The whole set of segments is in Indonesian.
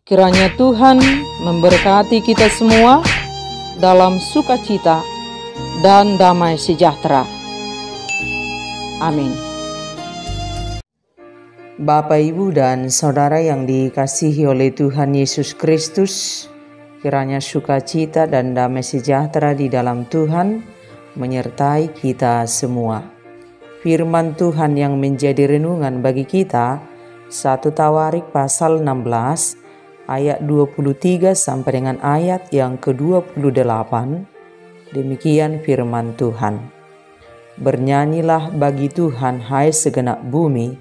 Kiranya Tuhan memberkati kita semua dalam sukacita dan damai sejahtera. Amin. Bapak, Ibu, dan Saudara yang dikasihi oleh Tuhan Yesus Kristus, kiranya sukacita dan damai sejahtera di dalam Tuhan menyertai kita semua. Firman Tuhan yang menjadi renungan bagi kita, 1 Tawarik pasal 16, ayat 23 sampai dengan ayat yang ke-28, demikian firman Tuhan. Bernyanyilah bagi Tuhan, hai segenap bumi,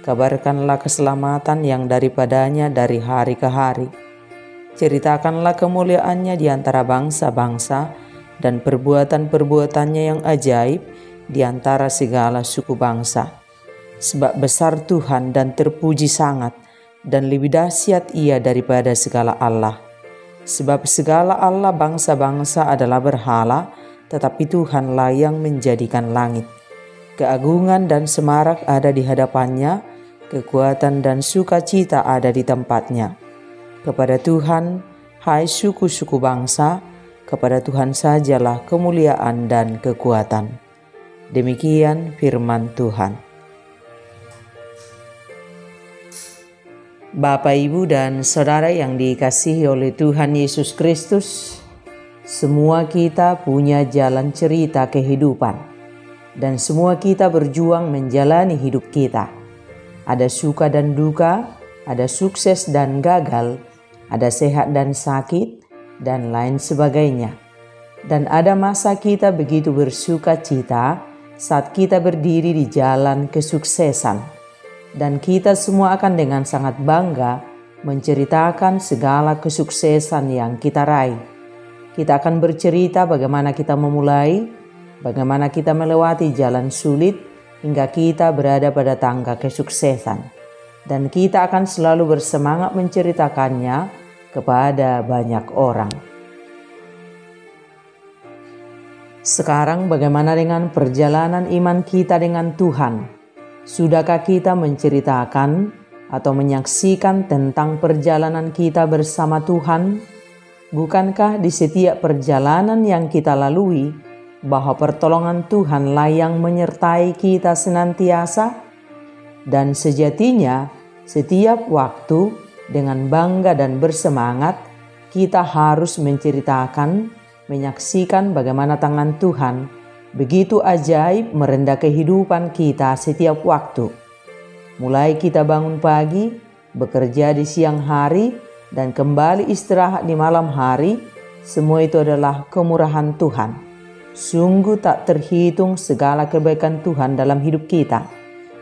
kabarkanlah keselamatan yang daripadanya dari hari ke hari. Ceritakanlah kemuliaannya di antara bangsa-bangsa dan perbuatan-perbuatannya yang ajaib di antara segala suku bangsa. Sebab besar Tuhan dan terpuji sangat, dan lebih dahsyat Ia daripada segala Allah. Sebab segala Allah bangsa-bangsa adalah berhala, tetapi Tuhanlah yang menjadikan langit. Keagungan dan semarak ada di hadapannya, kekuatan dan sukacita ada di tempatnya. Kepada Tuhan, hai suku-suku bangsa, kepada Tuhan sajalah kemuliaan dan kekuatan. Demikian firman Tuhan. Bapak, Ibu, dan Saudara yang dikasihi oleh Tuhan Yesus Kristus, semua kita punya jalan cerita kehidupan, dan semua kita berjuang menjalani hidup kita. Ada suka dan duka, ada sukses dan gagal, ada sehat dan sakit, dan lain sebagainya. Dan ada masa kita begitu bersuka cita saat kita berdiri di jalan kesuksesan. Dan kita semua akan dengan sangat bangga menceritakan segala kesuksesan yang kita raih. Kita akan bercerita bagaimana kita memulai, bagaimana kita melewati jalan sulit, hingga kita berada pada tangga kesuksesan. Dan kita akan selalu bersemangat menceritakannya kepada banyak orang. Sekarang bagaimana dengan perjalanan iman kita dengan Tuhan? Sudahkah kita menceritakan atau menyaksikan tentang perjalanan kita bersama Tuhan? Bukankah di setiap perjalanan yang kita lalui, bahwa pertolongan Tuhanlah yang menyertai kita senantiasa? Dan sejatinya, setiap waktu dengan bangga dan bersemangat, kita harus menceritakan, menyaksikan bagaimana tangan Tuhan begitu ajaib merendah kehidupan kita setiap waktu. Mulai kita bangun pagi, bekerja di siang hari, dan kembali istirahat di malam hari, semua itu adalah kemurahan Tuhan. Sungguh tak terhitung segala kebaikan Tuhan dalam hidup kita.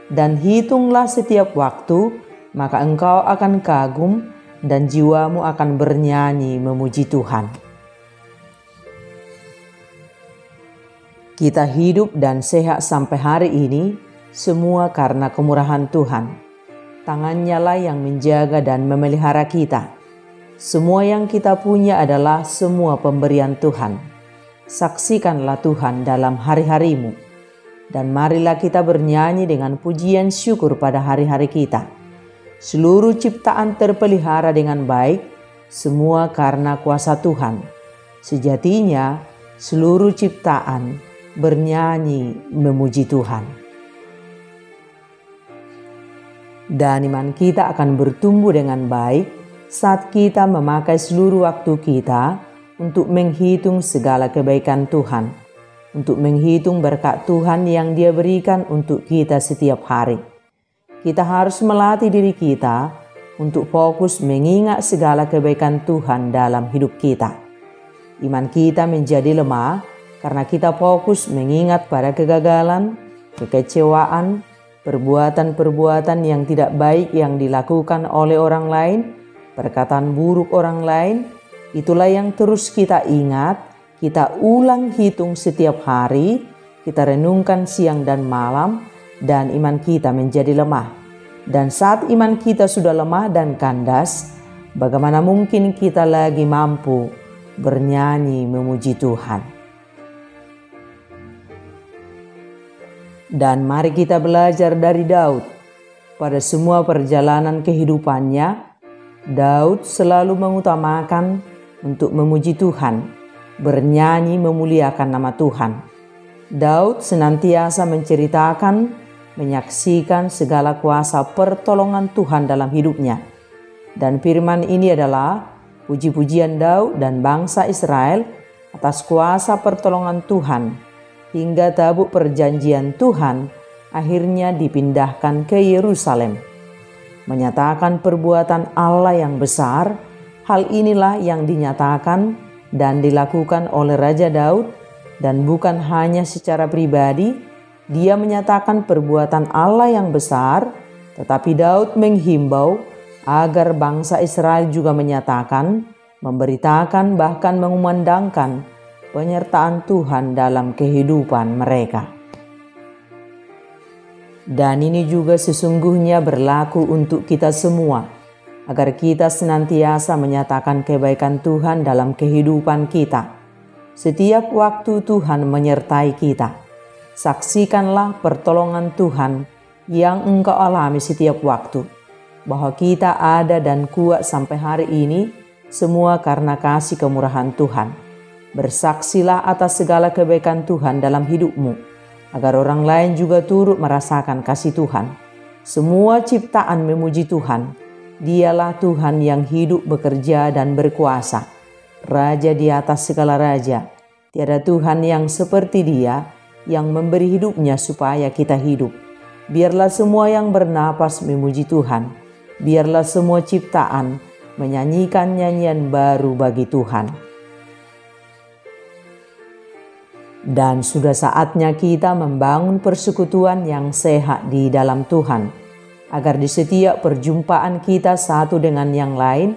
Dan hitunglah setiap waktu, maka engkau akan kagum dan jiwamu akan bernyanyi memuji Tuhan. Kita hidup dan sehat sampai hari ini, semua karena kemurahan Tuhan. Tangannya lah yang menjaga dan memelihara kita. Semua yang kita punya adalah semua pemberian Tuhan. Saksikanlah Tuhan dalam hari-harimu. Dan marilah kita bernyanyi dengan pujian syukur pada hari-hari kita. Seluruh ciptaan terpelihara dengan baik, semua karena kuasa Tuhan. Sejatinya, seluruh ciptaan bernyanyi memuji Tuhan. Dan iman kita akan bertumbuh dengan baik saat kita memakai seluruh waktu kita untuk menghitung segala kebaikan Tuhan, untuk menghitung berkat Tuhan yang Dia berikan untuk kita setiap hari. Kita harus melatih diri kita untuk fokus mengingat segala kebaikan Tuhan dalam hidup kita. Iman kita menjadi lemah karena kita fokus mengingat pada kegagalan, kekecewaan, perbuatan-perbuatan yang tidak baik yang dilakukan oleh orang lain, perkataan buruk orang lain. Itulah yang terus kita ingat, kita ulang hitung setiap hari, kita renungkan siang dan malam, dan iman kita menjadi lemah. Dan saat iman kita sudah lemah dan kandas, bagaimana mungkin kita lagi mampu bernyanyi memuji Tuhan? Dan mari kita belajar dari Daud. Pada semua perjalanan kehidupannya, Daud selalu mengutamakan untuk memuji Tuhan, bernyanyi memuliakan nama Tuhan. Daud senantiasa menceritakan, menyaksikan segala kuasa pertolongan Tuhan dalam hidupnya. Dan firman ini adalah puji-pujian Daud dan bangsa Israel atas kuasa pertolongan Tuhan hingga tabut perjanjian Tuhan akhirnya dipindahkan ke Yerusalem. Menyatakan perbuatan Allah yang besar, hal inilah yang dinyatakan dan dilakukan oleh Raja Daud, dan bukan hanya secara pribadi. Dia menyatakan perbuatan Allah yang besar, tetapi Daud menghimbau agar bangsa Israel juga menyatakan, memberitakan, bahkan mengumandangkan penyertaan Tuhan dalam kehidupan mereka. Dan ini juga sesungguhnya berlaku untuk kita semua, agar kita senantiasa menyatakan kebaikan Tuhan dalam kehidupan kita. Setiap waktu Tuhan menyertai kita. Saksikanlah pertolongan Tuhan yang engkau alami setiap waktu, bahwa kita ada dan kuat sampai hari ini, semua karena kasih kemurahan Tuhan. Bersaksilah atas segala kebaikan Tuhan dalam hidupmu, agar orang lain juga turut merasakan kasih Tuhan. Semua ciptaan memuji Tuhan. Dialah Tuhan yang hidup, bekerja, dan berkuasa. Raja di atas segala raja. Tiada Tuhan yang seperti Dia, yang memberi hidupnya supaya kita hidup. Biarlah semua yang bernapas memuji Tuhan. Biarlah semua ciptaan menyanyikan nyanyian baru bagi Tuhan. Dan sudah saatnya kita membangun persekutuan yang sehat di dalam Tuhan. Agar di setiap perjumpaan kita satu dengan yang lain,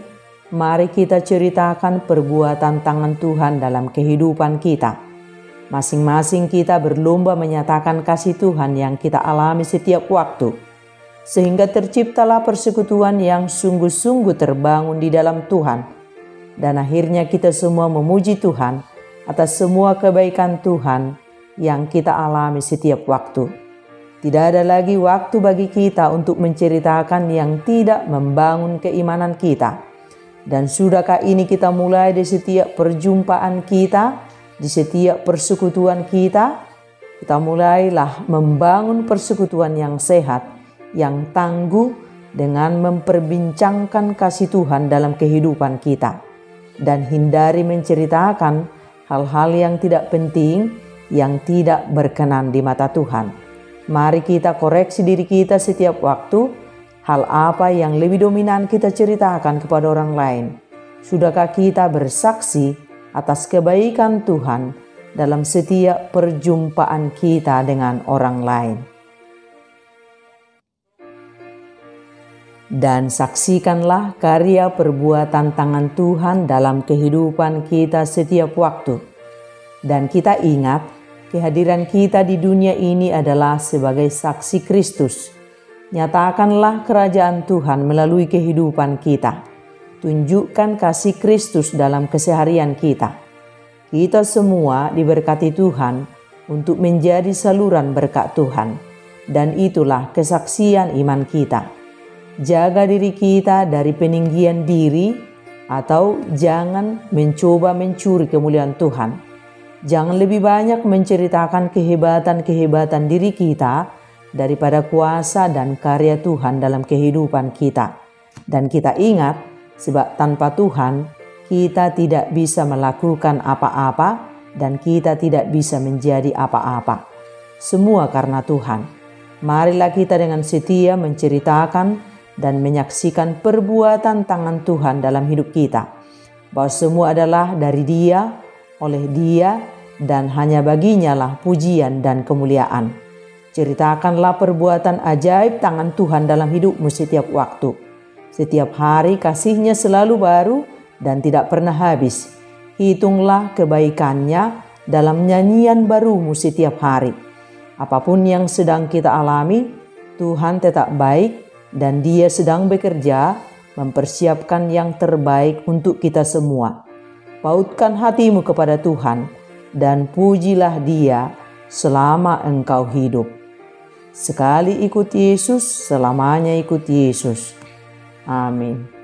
mari kita ceritakan perbuatan tangan Tuhan dalam kehidupan kita. Masing-masing kita berlomba menyatakan kasih Tuhan yang kita alami setiap waktu. Sehingga terciptalah persekutuan yang sungguh-sungguh terbangun di dalam Tuhan. Dan akhirnya kita semua memuji Tuhan atas semua kebaikan Tuhan yang kita alami setiap waktu. Tidak ada lagi waktu bagi kita untuk menceritakan yang tidak membangun keimanan kita. Dan sudahkah ini kita mulai di setiap perjumpaan kita, di setiap persekutuan kita? Kita mulailah membangun persekutuan yang sehat, yang tangguh, dengan memperbincangkan kasih Tuhan dalam kehidupan kita. Dan hindari menceritakan hal-hal yang tidak penting, yang tidak berkenan di mata Tuhan. Mari kita koreksi diri kita setiap waktu, hal apa yang lebih dominan kita ceritakan kepada orang lain. Sudahkah kita bersaksi atas kebaikan Tuhan dalam setiap perjumpaan kita dengan orang lain? Dan saksikanlah karya perbuatan tangan Tuhan dalam kehidupan kita setiap waktu. Dan kita ingat, kehadiran kita di dunia ini adalah sebagai saksi Kristus. Nyatakanlah kerajaan Tuhan melalui kehidupan kita. Tunjukkan kasih Kristus dalam keseharian kita. Kita semua diberkati Tuhan untuk menjadi saluran berkat Tuhan. Dan itulah kesaksian iman kita. Jaga diri kita dari peninggian diri, atau jangan mencoba mencuri kemuliaan Tuhan. Jangan lebih banyak menceritakan kehebatan-kehebatan diri kita daripada kuasa dan karya Tuhan dalam kehidupan kita. Dan kita ingat, sebab tanpa Tuhan kita tidak bisa melakukan apa-apa dan kita tidak bisa menjadi apa-apa. Semua karena Tuhan. Marilah kita dengan setia menceritakan dan menyaksikan perbuatan tangan Tuhan dalam hidup kita. Bahwa semua adalah dari Dia, oleh Dia, dan hanya baginya lah pujian dan kemuliaan. Ceritakanlah perbuatan ajaib tangan Tuhan dalam hidupmu setiap waktu. Setiap hari kasih-Nya selalu baru dan tidak pernah habis. Hitunglah kebaikan-Nya dalam nyanyian barumu setiap hari. Apapun yang sedang kita alami, Tuhan tetap baik dan Dia sedang bekerja mempersiapkan yang terbaik untuk kita semua. Pautkan hatimu kepada Tuhan dan pujilah Dia selama engkau hidup. Sekali ikut Yesus, selamanya ikut Yesus. Amin.